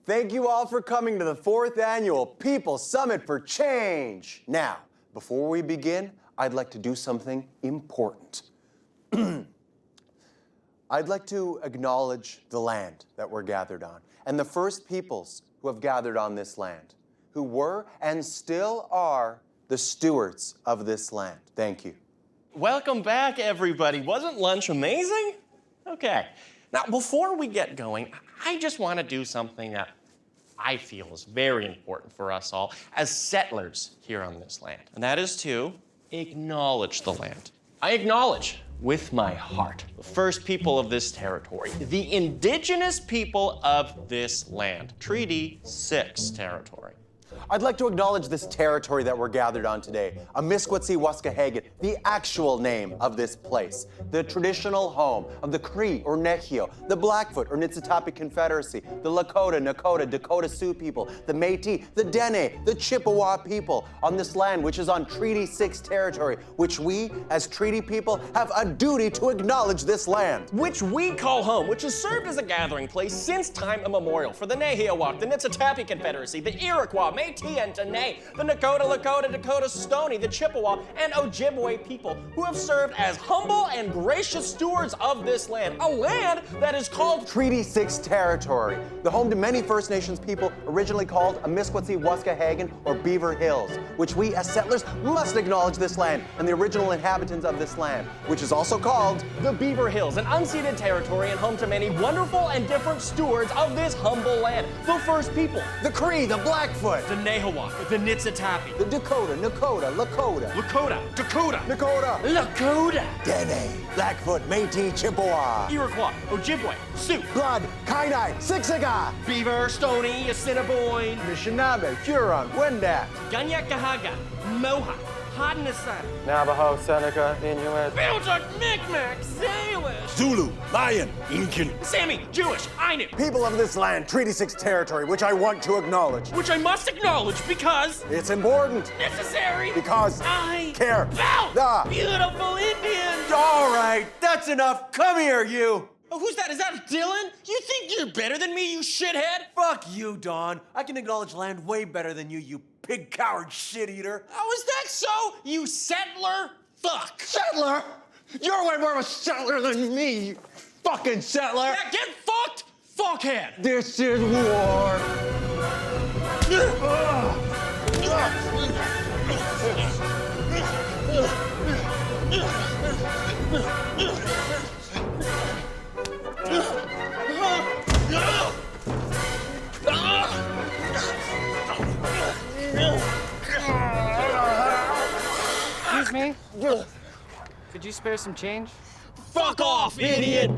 Thank you all for coming to the 4th Annual People Summit for Change. Now, before we begin, I'd like to do something important. I'd like to acknowledge the land that we're gathered on, and the first peoples who have gathered on this land, who were and still are the stewards of this land. Thank you. Welcome back, everybody. Wasn't lunch amazing? Okay. Now, before we get going, I just want to do something that I feel is very important for us all as settlers here on this land, and that is to acknowledge the land. I acknowledge with my heart the first people of this territory, the indigenous people of this land, Treaty 6 territory. I'd like to acknowledge this territory that we're gathered on today, Amiskwaciwâskahikan, the actual name of this place, the traditional home of the Cree or Nehio, the Blackfoot or Niitsitapi Confederacy, the Lakota, Nakota, Dakota Sioux people, the Métis, the Dene, the Chippewa people on this land, which is on Treaty 6 territory, which we, as treaty people, have a duty to acknowledge this land. Which we call home, which has served as a gathering place since time immemorial for the Nehiyawak, the Niitsitapi Confederacy, the Iroquois, Métis and Dene, the Nakota, Lakota, Dakota Stoney, the Chippewa, and Ojibwe people who have served as humble and gracious stewards of this land, a land that is called Treaty 6 territory, the home to many First Nations people originally called Amiskwaciwâskahikan or Beaver Hills, which we as settlers must acknowledge this land and the original inhabitants of this land, which is also called the Beaver Hills, an unceded territory and home to many wonderful and different stewards of this humble land. The first people, the Cree, the Blackfoot, the Nehiyawak, the Niitsitapi, the Dakota, Nakota, Lakota, Dakota, Lakota, Dene, Blackfoot, Métis, Chippewa, Iroquois, Ojibwe, Sioux, Blood, Kainai, Siksika, Beaver, Stoney, Assiniboine, Anishinaabe, Huron, Wendat, Kanien'kehá:ka, Mohawk, Haudenosaunee, Navajo, Seneca, Inuit, Belgic, Mi'kmaq, Salish, Zulu, Mayan, Incan, Sami, Jewish, Ainu, people of this land, Treaty 6 territory, which I want to acknowledge. which I must acknowledge because It's important, necessary, because I care about the beautiful Indians. All right, that's enough. Come here, you. Oh, who's that? Is that Dylan? You think you're better than me, you shithead? Fuck you, Don. I can acknowledge land way better than you pig coward shit eater. Oh, is that so? You settler? Fuck. Settler? You're way more of a settler than me, you fucking settler! Yeah, get fucked, fuckhead. This is war! Excuse me? Could you spare some change? Fuck off, idiot.